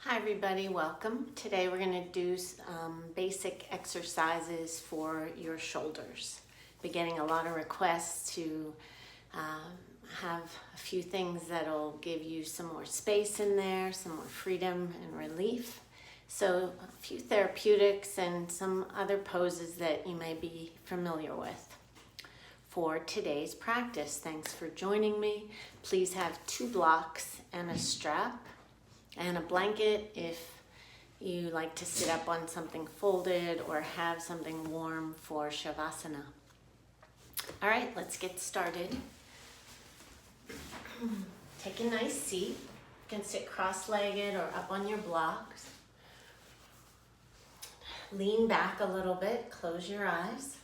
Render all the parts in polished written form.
Hi everybody, welcome. Today we're going to do basic exercises for your shoulders. Been getting a lot of requests to have a few things that'll give you some more space in there, some more freedom and relief. So a few therapeutics and some other poses that you may be familiar with. For today's practice, thanks for joining me. Please have 2 blocks and a strap and a blanket if you like to sit up on something folded or have something warm for Shavasana. All right, let's get started. Take a nice seat. You can sit cross-legged or up on your blocks. Lean back a little bit, close your eyes.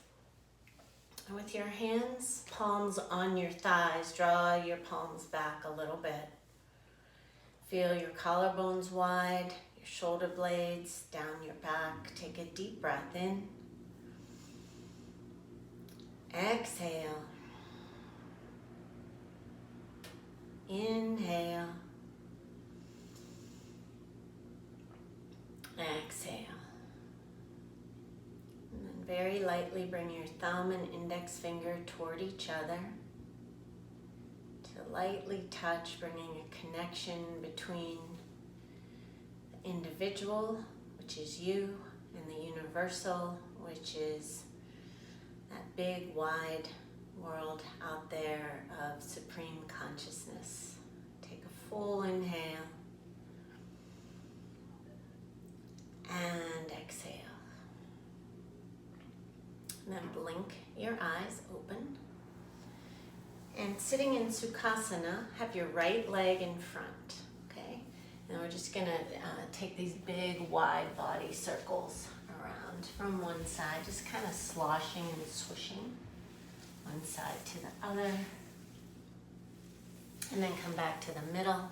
And with your hands, palms on your thighs, draw your palms back a little bit. Feel your collarbones wide, your shoulder blades down your back. Take a deep breath in. Exhale. Inhale. Exhale. And then very lightly bring your thumb and index finger toward each other. To lightly touch, bringing a connection between the individual, which is you, and the universal, which is that big, wide world out there of supreme consciousness. Take a full inhale and exhale. And then blink your eyes open. And sitting in Sukhasana, have your right leg in front, okay? And we're just gonna take these big, wide body circles around from one side, just kind of sloshing and swishing one side to the other. And then come back to the middle.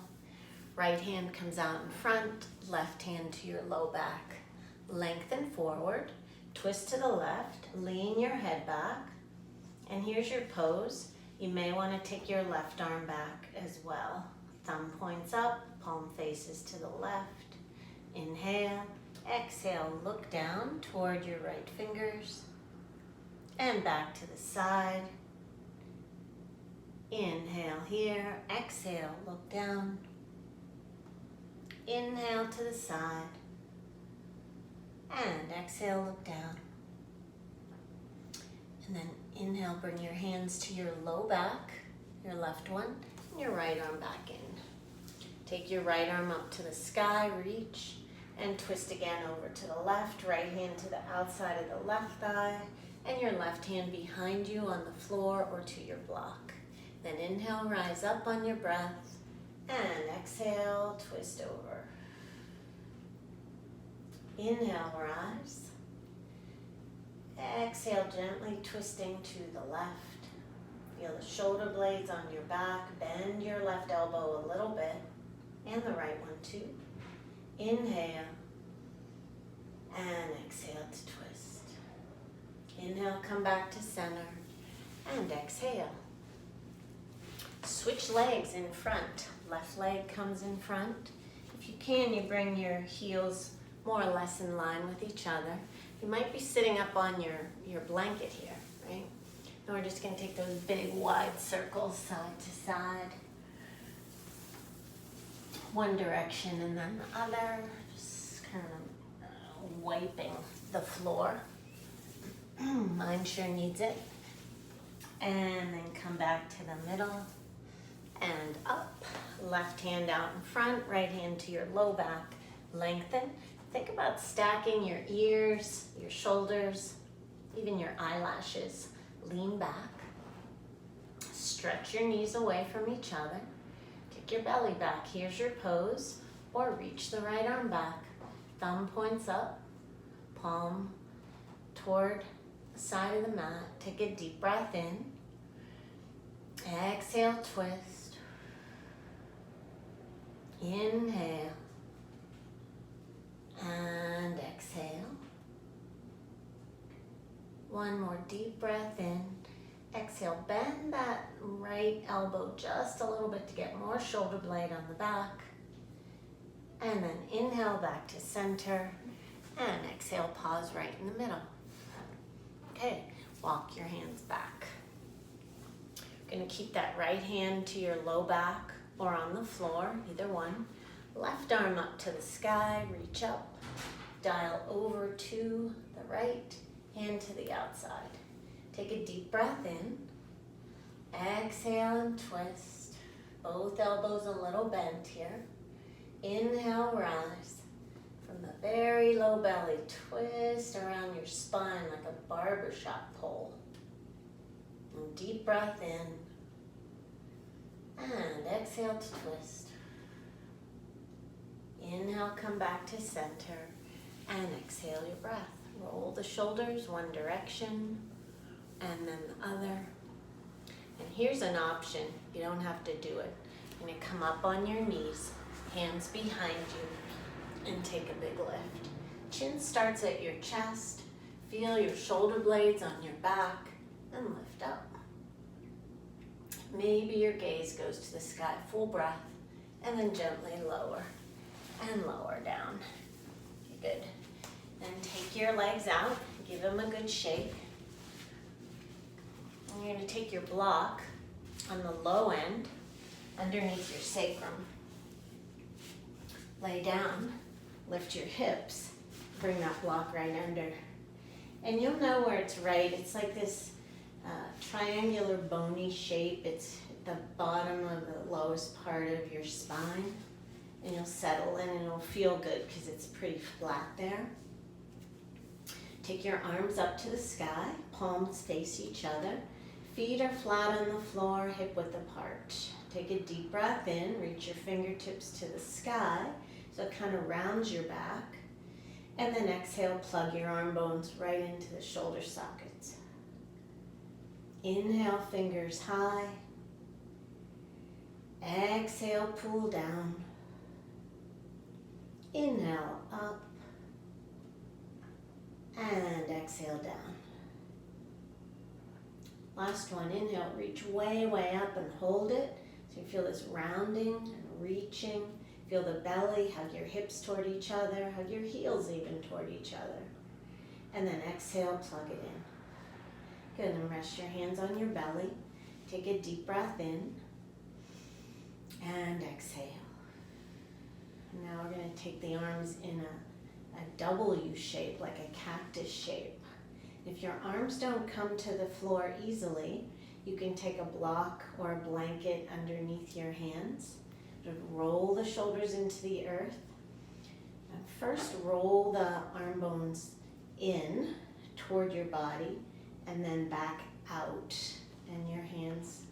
Right hand comes out in front, left hand to your low back. Lengthen forward, twist to the left, lean your head back, and here's your pose. You may want to take your left arm back as well. Thumb points up, palm faces to the left. Inhale, exhale, look down toward your right fingers and back to the side. Inhale here, exhale, look down. Inhale to the side and exhale, look down. And then inhale, bring your hands to your low back, your left one, and your right arm back in. Take your right arm up to the sky, reach, and twist again over to the left. Right hand to the outside of the left thigh, and your left hand behind you on the floor or to your block. Then inhale, rise up on your breath, and exhale, twist over. Inhale, rise. Exhale, gently twisting to the left. Feel the shoulder blades on your back. Bend your left elbow a little bit, and the right one too. Inhale, and exhale to twist. Inhale, come back to center, and exhale. Switch legs in front. Left leg comes in front. If you can, you bring your heels more or less in line with each other. You might be sitting up on your blanket here, right? And we're just going to take those big wide circles side to side. One direction and then the other. Just kind of wiping the floor. Mine sure needs it. And then come back to the middle and up. Left hand out in front, right hand to your low back. Lengthen. Think about stacking your ears, your shoulders, even your eyelashes. Lean back. Stretch your knees away from each other. Kick your belly back. Here's your pose. Or reach the right arm back. Thumb points up. Palm toward the side of the mat. Take a deep breath in. Exhale, twist. Inhale. And exhale. One more deep breath in. Exhale, bend that right elbow just a little bit to get more shoulder blade on the back. And then inhale back to center. And exhale, pause right in the middle. Okay, walk your hands back. You're gonna keep that right hand to your low back or on the floor, either one. Left arm up to the sky, reach up. Dial over to the right, hand to the outside. Take a deep breath in. Exhale and twist. Both elbows a little bent here. Inhale, rise. From the very low belly, twist around your spine like a barbershop pole. And deep breath in. And exhale to twist. Inhale, come back to center. And exhale your breath. Roll the shoulders one direction and then the other. And here's an option. You don't have to do it. You're going to come up on your knees, hands behind you, and take a big lift. Chin starts at your chest. Feel your shoulder blades on your back and lift up. Maybe your gaze goes to the sky, full breath, and then gently lower and lower down. Good. Then take your legs out, give them a good shake. And you're going to take your block on the low end underneath your sacrum. Lay down, lift your hips, bring that block right under. And you'll know where it's right. It's like this triangular bony shape. It's the bottom of the lowest part of your spine. And you'll settle in and it'll feel good because it's pretty flat there. Take your arms up to the sky, palms face each other. Feet are flat on the floor, hip width apart. Take a deep breath in, reach your fingertips to the sky, so it kind of rounds your back. And then exhale, plug your arm bones right into the shoulder sockets. Inhale, fingers high. Exhale, pull down. Inhale, up. And exhale, down. Last one, inhale, reach way, way up and hold it. So you feel this rounding and reaching. Feel the belly, hug your hips toward each other, hug your heels even toward each other. And then exhale, plug it in. Good, and rest your hands on your belly. Take a deep breath in. And exhale. Now we're going to take the arms in a W shape, like a cactus shape. If your arms don't come to the floor easily, you can take a block or a blanket underneath your hands. Roll the shoulders into the earth. And first, roll the arm bones in toward your body and then back out. And your hands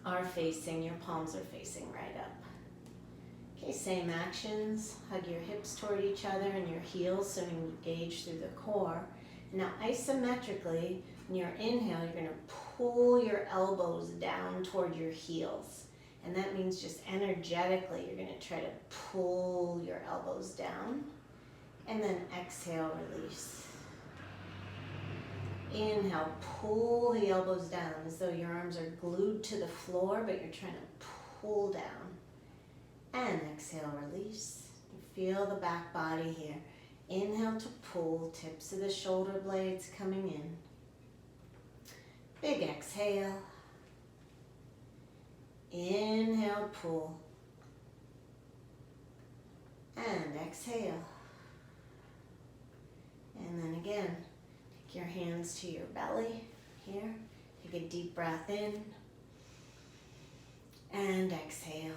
are facing, your palms are facing right up. Okay, same actions. Hug your hips toward each other and your heels so you engage through the core. Now, isometrically, when you inhale, you're going to pull your elbows down toward your heels. And that means just energetically, you're going to try to pull your elbows down. And then exhale, release. Inhale, pull the elbows down as though your arms are glued to the floor, but you're trying to pull down. And exhale, release. Feel the back body here. Inhale to pull, tips of the shoulder blades coming in. Big exhale. Inhale, pull. And exhale. And then again, take your hands to your belly here. Take a deep breath in. And exhale.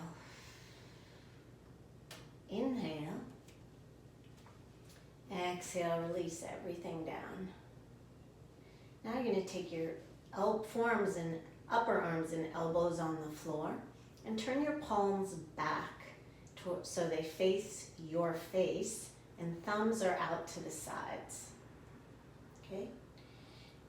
Inhale. Exhale, release everything down. Now you're going to take your forearms and upper arms and elbows on the floor and turn your palms back so they face your face and thumbs are out to the sides. Okay?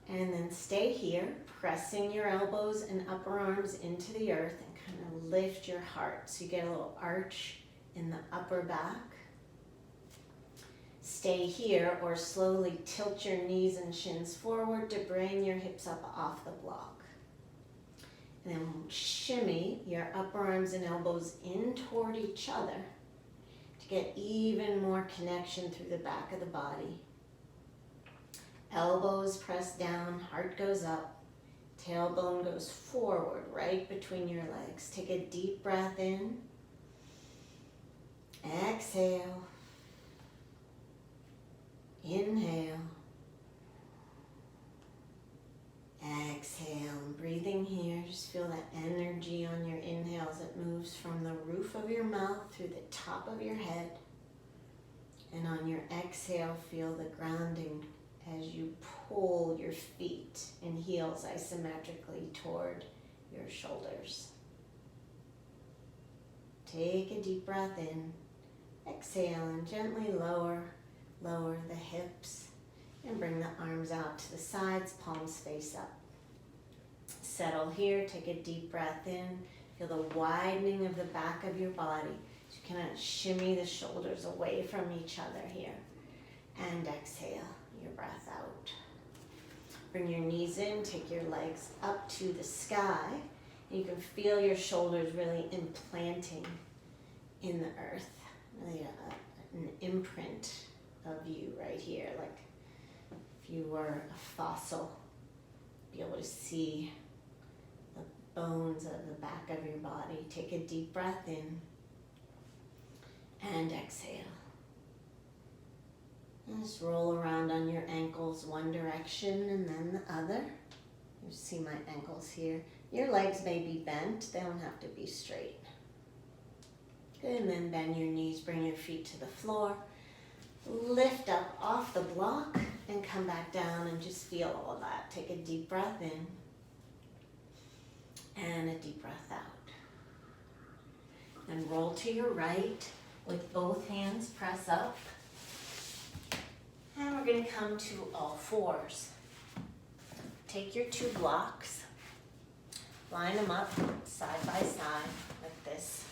And then stay here, pressing your elbows and upper arms into the earth and kind of lift your heart so you get a little arch in the upper back. Stay here or slowly tilt your knees and shins forward to bring your hips up off the block. And then shimmy your upper arms and elbows in toward each other get even more connection through the back of the body. Elbows press down, heart goes up, tailbone goes forward, right between your legs. Take a deep breath in. Exhale. Inhale. Exhale. And breathing here, just feel that energy on your inhale as it moves from the roof of your mouth through the top of your head. And on your exhale, feel the grounding as you pull your feet and heels isometrically toward your shoulders. Take a deep breath in. Exhale and gently lower the hips and bring the arms out to the sides, palms face up. Settle here, take a deep breath in. Feel the widening of the back of your body. So you kind of shimmy the shoulders away from each other here. And exhale your breath out. Bring your knees in, take your legs up to the sky. And you can feel your shoulders really implanting in the earth. Really an imprint of you right here, like if you were a fossil, be able to see the bones of the back of your body. Take a deep breath in and exhale. And just roll around on your ankles one direction and then the other. You see my ankles here. Your legs may be bent, they don't have to be straight. Good, and then bend your knees, bring your feet to the floor. Lift up off the block and come back down and just feel all of that. Take a deep breath in and a deep breath out. And roll to your right with both hands, press up. And we're going to come to all fours. Take your two blocks, line them up side by side like this.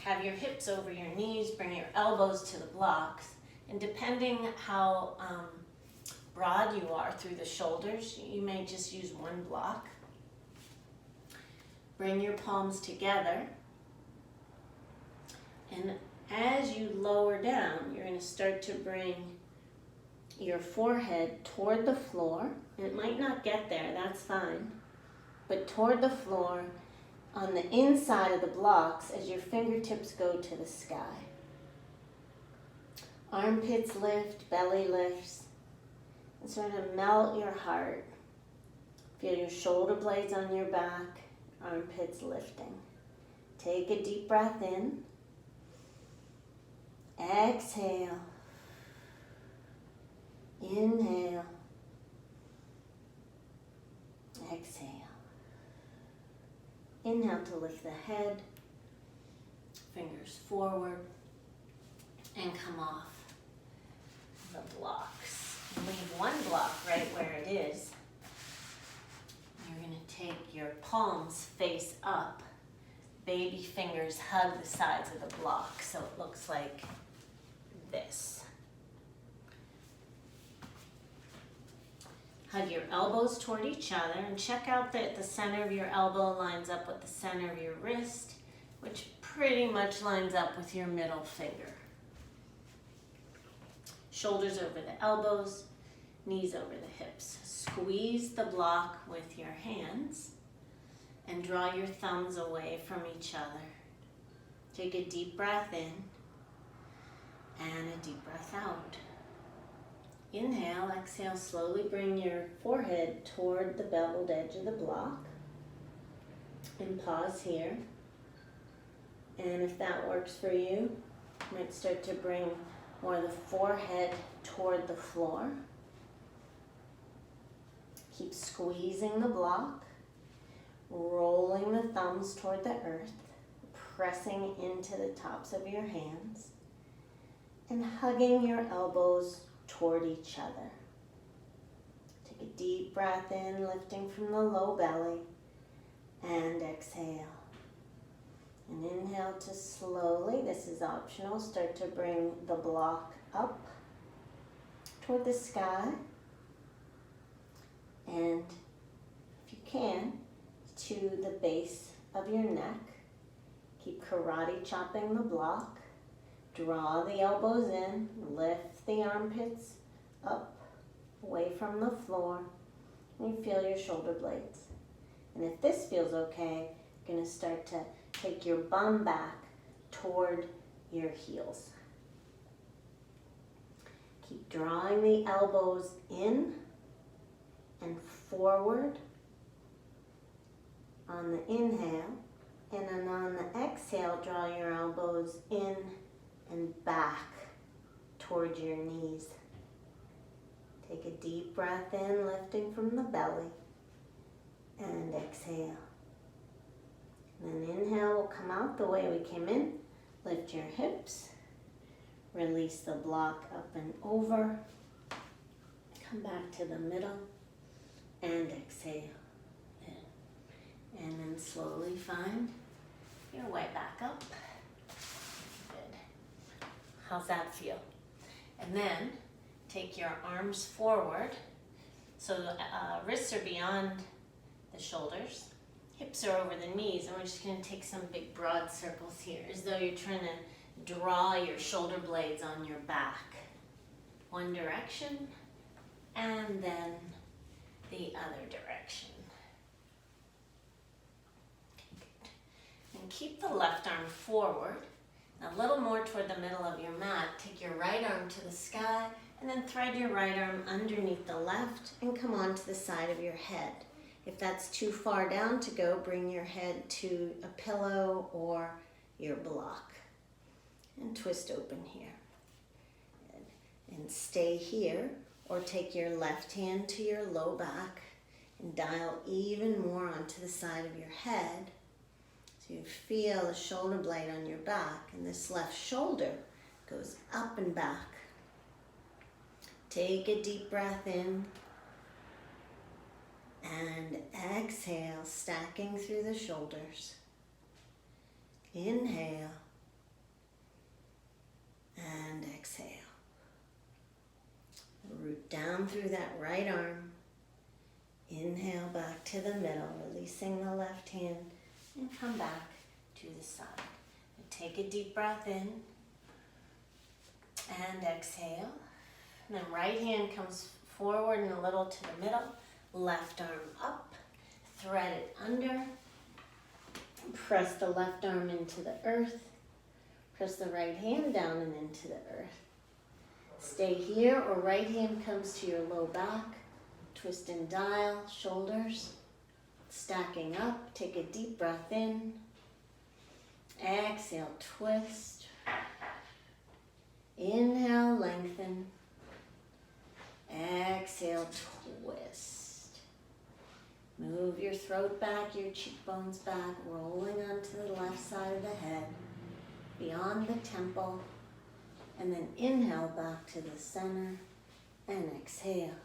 Have your hips over your knees, bring your elbows to the blocks, and depending how broad you are through the shoulders, you may just use one block. Bring your palms together, and as you lower down, you're going to start to bring your forehead toward the floor. It might not get there, that's fine, but toward the floor, on the inside of the blocks as your fingertips go to the sky. Armpits lift, belly lifts, and sort of melt your heart. Feel your shoulder blades on your back, armpits lifting. Take a deep breath in. Exhale. Inhale. Exhale. Inhale to lift the head, fingers forward, and come off the blocks. Leave one block right where it is. You're going to take your palms face up. Baby fingers hug the sides of the block, so it looks like this. Hug your elbows toward each other and check out that the center of your elbow lines up with the center of your wrist, which pretty much lines up with your middle finger. Shoulders over the elbows, knees over the hips. Squeeze the block with your hands and draw your thumbs away from each other. Take a deep breath in and a deep breath out. Inhale, exhale, slowly bring your forehead toward the beveled edge of the block. And pause here. And if that works for you, you might start to bring more of the forehead toward the floor. Keep squeezing the block, rolling the thumbs toward the earth, pressing into the tops of your hands, and hugging your elbows toward each other. Take a deep breath in, lifting from the low belly, and exhale. And inhale to slowly, this is optional, start to bring the block up toward the sky. And if you can, to the base of your neck. Keep karate chopping the block. Draw the elbows in, lift the armpits up, away from the floor, and you feel your shoulder blades. And if this feels okay, you're going to start to take your bum back toward your heels. Keep drawing the elbows in and forward on the inhale, and then on the exhale, draw your elbows in and back towards your knees. Take a deep breath in, lifting from the belly, and exhale. And then inhale will come out the way we came in. Lift your hips, release the block up and over, come back to the middle, and exhale. And then slowly find your way back up. Good. How's that feel? And then take your arms forward. So the wrists are beyond the shoulders. Hips are over the knees. And we're just going to take some big broad circles here as though you're trying to draw your shoulder blades on your back. One direction and then the other direction. And keep the left arm forward, a little more toward the middle of your mat. Take your right arm to the sky, and then thread your right arm underneath the left and come onto the side of your head. If that's too far down to go, bring your head to a pillow or your block. And twist open here. And stay here, or take your left hand to your low back and dial even more onto the side of your head. So you feel the shoulder blade on your back, and this left shoulder goes up and back. Take a deep breath in and exhale, stacking through the shoulders. Inhale and exhale. Root down through that right arm. Inhale back to the middle, releasing the left hand, and come back to the side. And take a deep breath in and exhale. And then right hand comes forward and a little to the middle. Left arm up, thread it under. Press the left arm into the earth. Press the right hand down and into the earth. Stay here, or right hand comes to your low back. Twist and dial, shoulders stacking up. Take a deep breath in. Exhale, twist. Inhale, lengthen. Exhale, twist. Move your throat back, your cheekbones back, rolling onto the left side of the head, beyond the temple. And then inhale back to the center and exhale.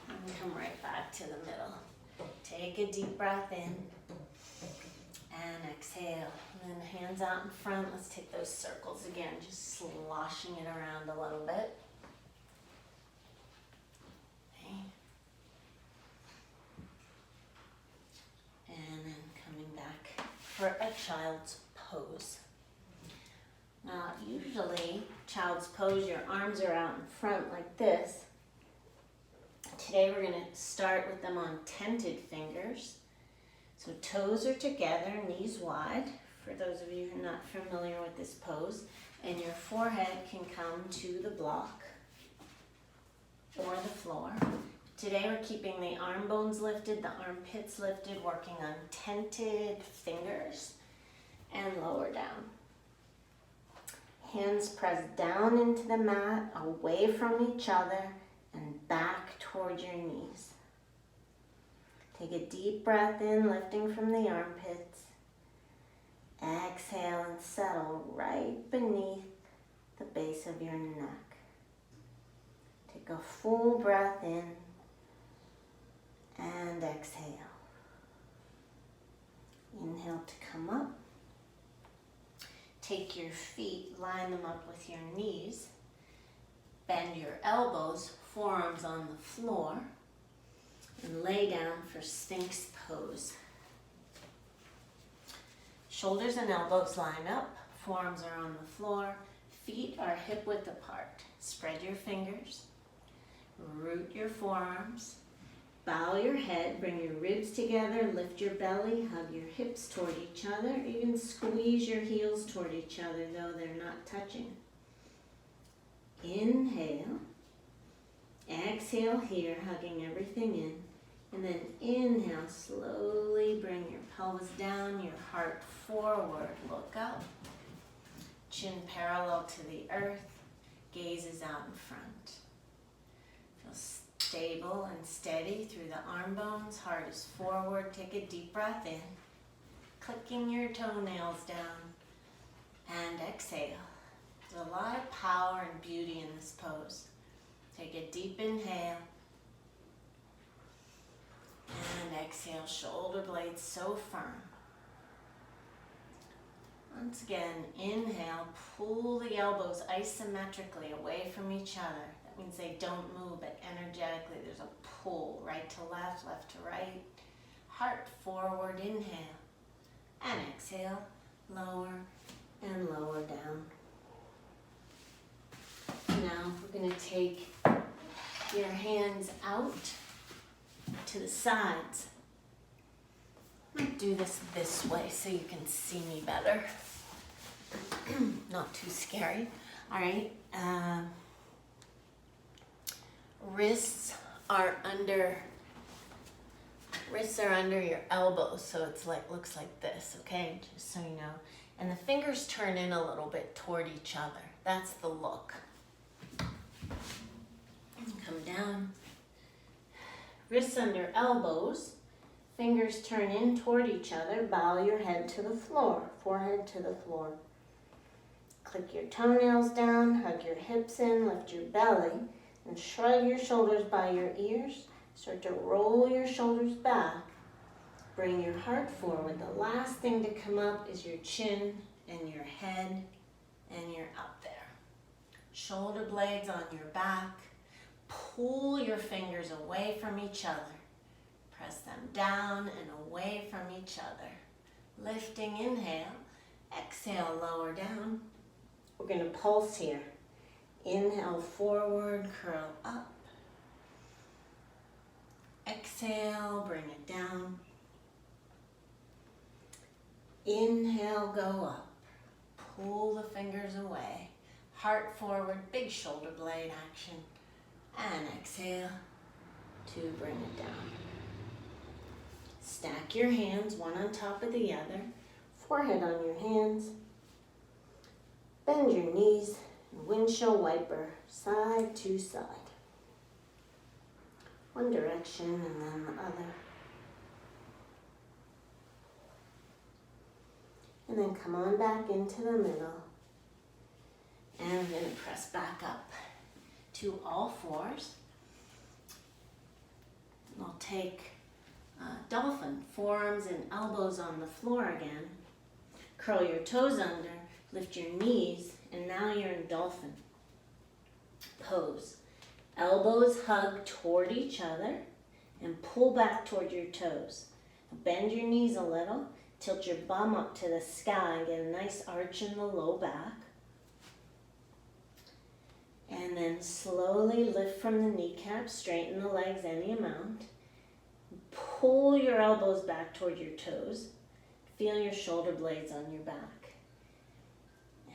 And come right back to the middle. Take a deep breath in and exhale. And then hands out in front. Let's take those circles again, just sloshing it around a little bit. Okay. And then coming back for a child's pose. Now, usually, child's pose, your arms are out in front like this. Today, we're going to start with them on tented fingers. So toes are together, knees wide, for those of you who are not familiar with this pose. And your forehead can come to the block or the floor. Today, we're keeping the arm bones lifted, the armpits lifted, working on tented fingers and lower down. Hands pressed down into the mat, away from each other, and back toward your knees. Take a deep breath in, lifting from the armpits. Exhale and settle right beneath the base of your neck. Take a full breath in and exhale. Inhale to come up. Take your feet, line them up with your knees. Bend your elbows, forearms on the floor, and lay down for Sphinx pose. Shoulders and elbows line up, forearms are on the floor, feet are hip width apart. Spread your fingers, root your forearms, bow your head, bring your ribs together, lift your belly, hug your hips toward each other, even squeeze your heels toward each other though they're not touching. Inhale, exhale here, hugging everything in, and then inhale, slowly bring your pelvis down, your heart forward, look up, chin parallel to the earth, gaze is out in front. Feel stable and steady through the arm bones, heart is forward, take a deep breath in, clicking your toenails down, and exhale. There's a lot of power and beauty in this pose. Take a deep inhale, and exhale, shoulder blades so firm. Once again, inhale, pull the elbows isometrically away from each other. That means they don't move, but energetically there's a pull, right to left, left to right. Heart forward, inhale, and exhale, lower and lower down. Now we're going to take your hands out to the sides. I'm going to do this way so you can see me better. Not too scary. All right. Wrists are under your elbows, so it's like looks like this, okay? Just so you know. And the fingers turn in a little bit toward each other. That's the look. Come down. Wrists under elbows. Fingers turn in toward each other. Bow your head to the floor, forehead to the floor. Click your toenails down, hug your hips in, lift your belly, and shrug your shoulders by your ears. Start to roll your shoulders back. Bring your heart forward. The last thing to come up is your chin and your head, and you're up there. Shoulder blades on your back. Pull your fingers away from each other. Press them down and away from each other. Lifting, inhale. Exhale, lower down. We're going to pulse here. Inhale, forward, curl up. Exhale, bring it down. Inhale, go up. Pull the fingers away. Heart forward, big shoulder blade action. And exhale to bring it down. Stack your hands one on top of the other. Forehead on your hands. Bend your knees and windshield wiper side to side. One direction and then the other. And then come on back into the middle. And I'm going to press back up to all fours. And I'll take Dolphin, forearms and elbows on the floor again. Curl your toes under, lift your knees, and now you're in Dolphin pose. Elbows hug toward each other and pull back toward your toes. Bend your knees a little, tilt your bum up to the sky and get a nice arch in the low back. And then slowly lift from the kneecaps, straighten the legs any amount. Pull your elbows back toward your toes. Feel your shoulder blades on your back.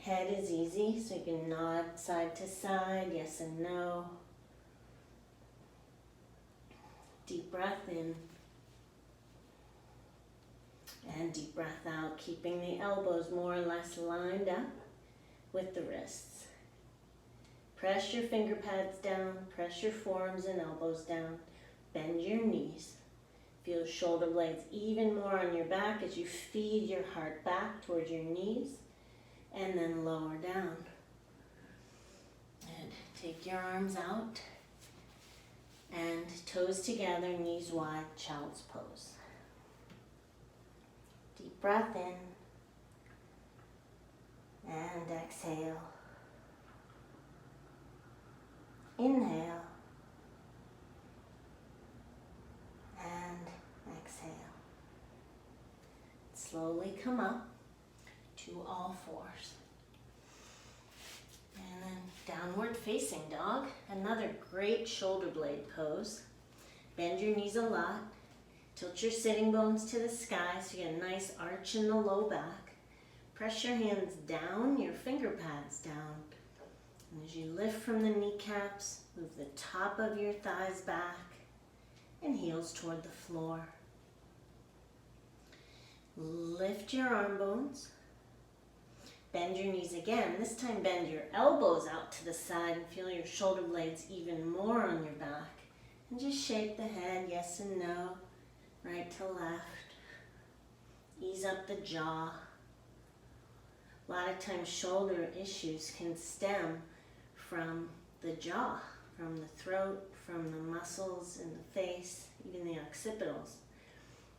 Head is easy, so you can nod side to side, yes and no. Deep breath in. And deep breath out, keeping the elbows more or less lined up with the wrists. Press your finger pads down, press your forearms and elbows down, bend your knees. Feel shoulder blades even more on your back as you feed your heart back towards your knees and then lower down. And take your arms out and toes together, knees wide, child's pose. Deep breath in and exhale. Inhale and exhale. Slowly come up. to all fours. And then downward facing dog, another great shoulder blade pose. Bend your knees a lot. Tilt your sitting bones to the sky so you get a nice arch in the low back. Press your hands down, your finger pads down. And as you lift from the kneecaps, move the top of your thighs back and heels toward the floor. Lift your arm bones. Bend your knees again. This time bend your elbows out to the side and feel your shoulder blades even more on your back. And just shake the head, yes and no, right to left. Ease up the jaw. A lot of times shoulder issues can stem from the jaw, from the throat, from the muscles in the face, even the occipitals.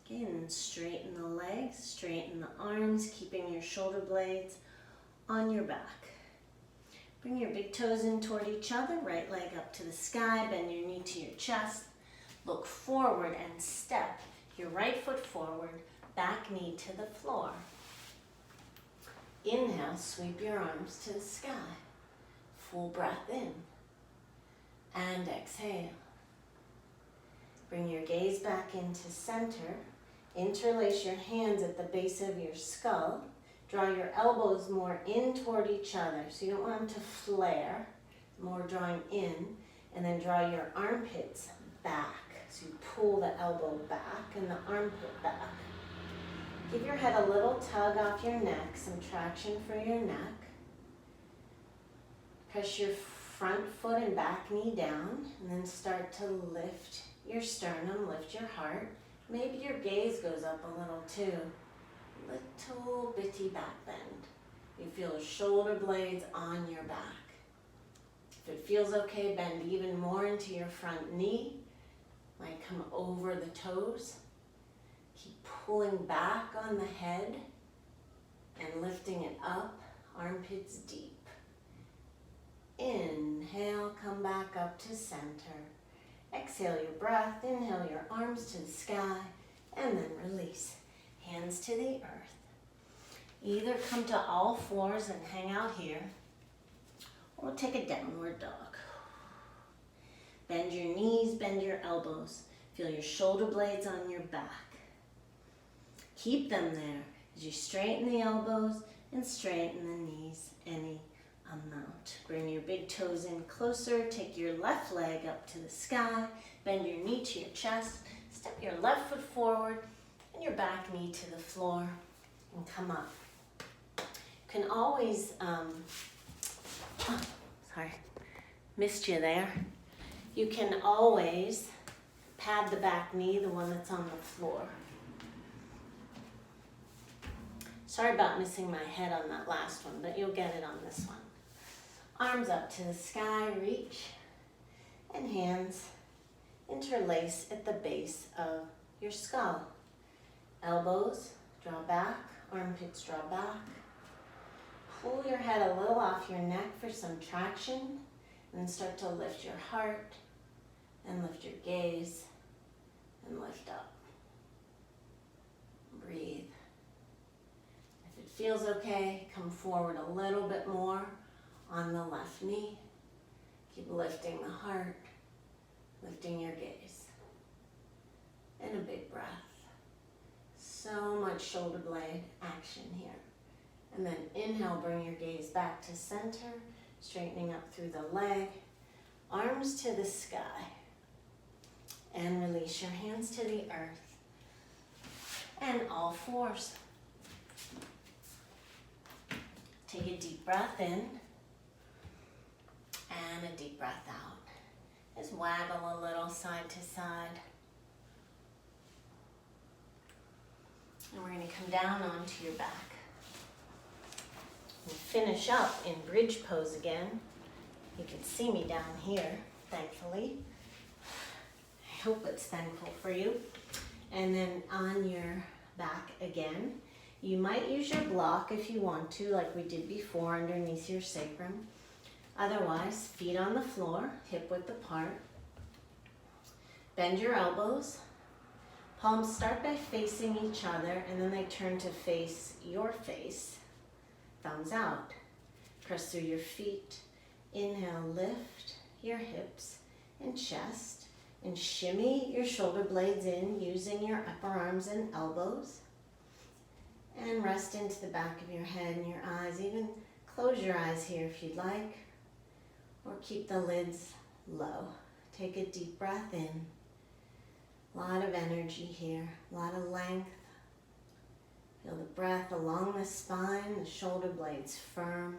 Okay, and then straighten the legs, straighten the arms, keeping your shoulder blades on your back. Bring your big toes in toward each other, right leg up to the sky, bend your knee to your chest. Look forward and step your right foot forward, back knee to the floor. Inhale, sweep your arms to the sky. Full breath in. And exhale. Bring your gaze back into center. Interlace your hands at the base of your skull. Draw your elbows more in toward each other. So you don't want them to flare. More drawing in. And then draw your armpits back. So you pull the elbow back and the armpit back. Give your head a little tug off your neck, some traction for your neck. Press your front foot and back knee down, and then start to lift your sternum, lift your heart. Maybe your gaze goes up a little too. Little bitty back bend. You feel the shoulder blades on your back. If it feels okay, bend even more into your front knee. Might come over the toes. Keep pulling back on the head and lifting it up, armpits deep. Inhale, come back up to center. Exhale your breath, inhale your arms to the sky, and then release. Hands to the earth. Either come to all fours and hang out here, or take a downward dog. Bend your knees, bend your elbows. Feel your shoulder blades on your back. Keep them there as you straighten the elbows and straighten the knees any amount. Bring your big toes in closer. Take your left leg up to the sky. Bend your knee to your chest. Step your left foot forward and your back knee to the floor and come up. You can always, missed you there. You can always pad the back knee, the one that's on the floor. Sorry about missing my head on that last one, but you'll get it on this one. Arms up to the sky, reach, and hands interlace at the base of your skull. Elbows draw back, armpits draw back. Pull your head a little off your neck for some traction, and then start to lift your heart, and lift your gaze, and lift up. Breathe. If it feels okay, come forward a little bit more on the left knee. Keep lifting the heart, lifting your gaze. And a big breath. So much shoulder blade action here. And then inhale, bring your gaze back to center, straightening up through the leg, arms to the sky. And release your hands to the earth. And all fours. Take a deep breath in and a deep breath out. Just waggle a little side to side. And we're going to come down onto your back. And finish up in bridge pose again. You can see me down here, thankfully. I hope it's thankful for you. And then on your back again. You might use your block if you want to, like we did before, underneath your sacrum. Otherwise, feet on the floor, hip width apart. Bend your elbows. Palms start by facing each other, and then they turn to face your face. thumbs out. Press through your feet. Inhale, lift your hips and chest, and shimmy your shoulder blades in using your upper arms and elbows. And rest into the back of your head and your eyes. Even close your eyes here if you'd like, or keep the lids low. Take a deep breath in. A lot of energy here, a lot of length. Feel the breath along the spine, the shoulder blades firm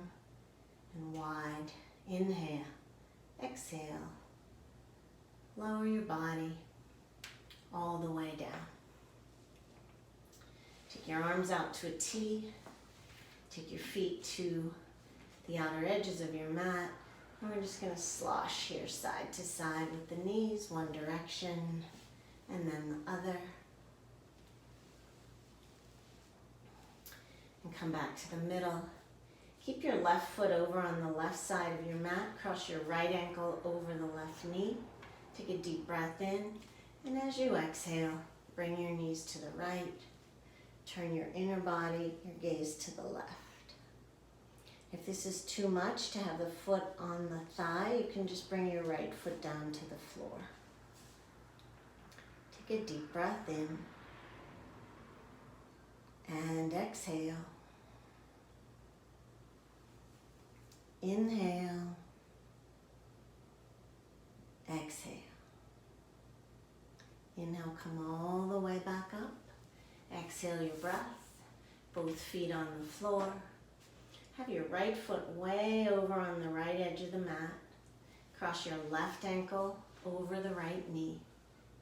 and wide. Inhale, exhale. Lower your body all the way down. Take your arms out to a T. Take your feet to the outer edges of your mat. And we're just going to slosh here side to side with the knees, one direction and then the other. And come back to the middle. Keep your left foot over on the left side of your mat. Cross your right ankle over the left knee. Take a deep breath in. And as you exhale, bring your knees to the right. Turn your inner body, your gaze to the left. If this is too much to have the foot on the thigh, you can just bring your right foot down to the floor. Take a deep breath in and exhale. Inhale, exhale. Inhale, come all the way back up. Exhale your breath, both feet on the floor. Have your right foot way over on the right edge of the mat. Cross your left ankle over the right knee.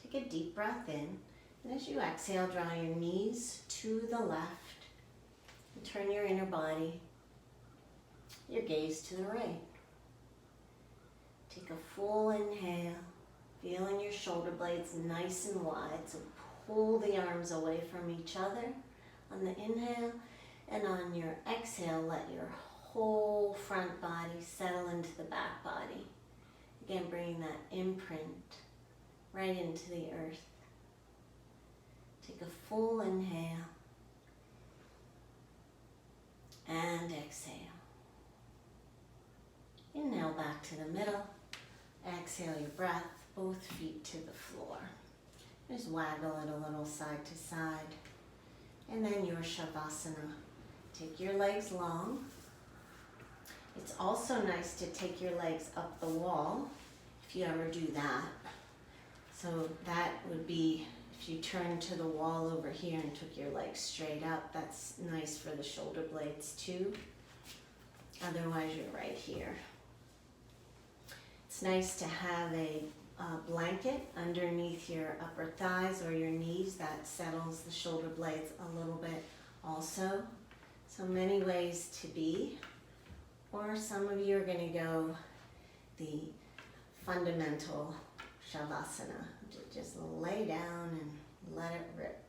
Take a deep breath in. And as you exhale, draw your knees to the left. And turn your inner body, your gaze to the right. Take a full inhale, feeling your shoulder blades nice and wide. So pull the arms away from each other on the inhale. And on your exhale, let your whole front body settle into the back body. Again, bringing that imprint right into the earth. Take a full inhale and exhale. Inhale back to the middle. Exhale your breath, both feet to the floor. Just waggle it a little side to side. And then your Shavasana. Take your legs long. It's also nice to take your legs up the wall, if you ever do that. So that would be if you turn to the wall over here and took your legs straight up. That's nice for the shoulder blades too. Otherwise, you're right here. It's nice to have a blanket underneath your upper thighs or your knees. That settles the shoulder blades a little bit also. So many ways to be. Or some of you are going to go the fundamental Shavasana. Just lay down and let it rip.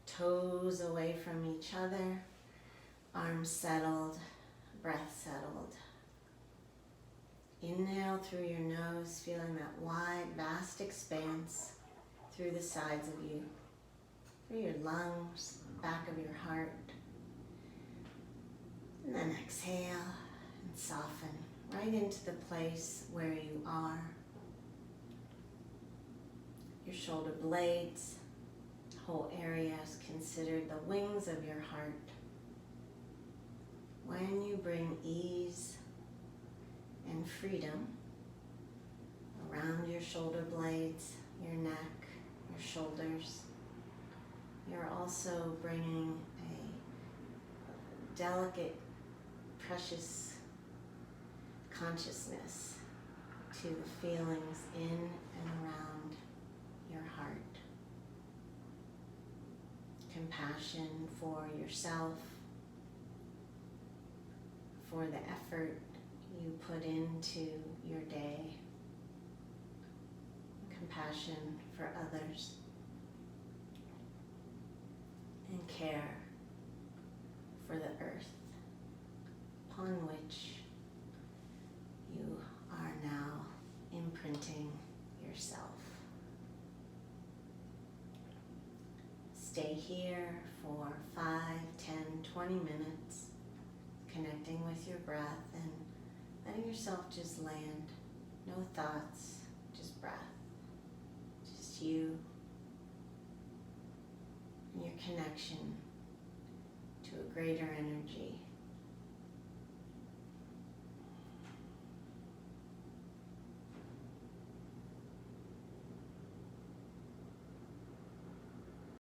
Toes away from each other. Arms settled. Breath settled. Inhale through your nose, feeling that wide, vast expanse through the sides of you, through your lungs, back of your heart. And then exhale and soften right into the place where you are. Your shoulder blades, the whole area is considered the wings of your heart. When you bring ease and freedom around your shoulder blades, your neck, your shoulders, you're also bringing a delicate, precious consciousness to the feelings in and around your heart. Compassion for yourself, for the effort you put into your day. Compassion for others. And care for the earth upon which you are now imprinting yourself. Stay here for 5, 10, 20 minutes. connecting with your breath and letting yourself just land. No thoughts, just breath. Just you and your connection to a greater energy.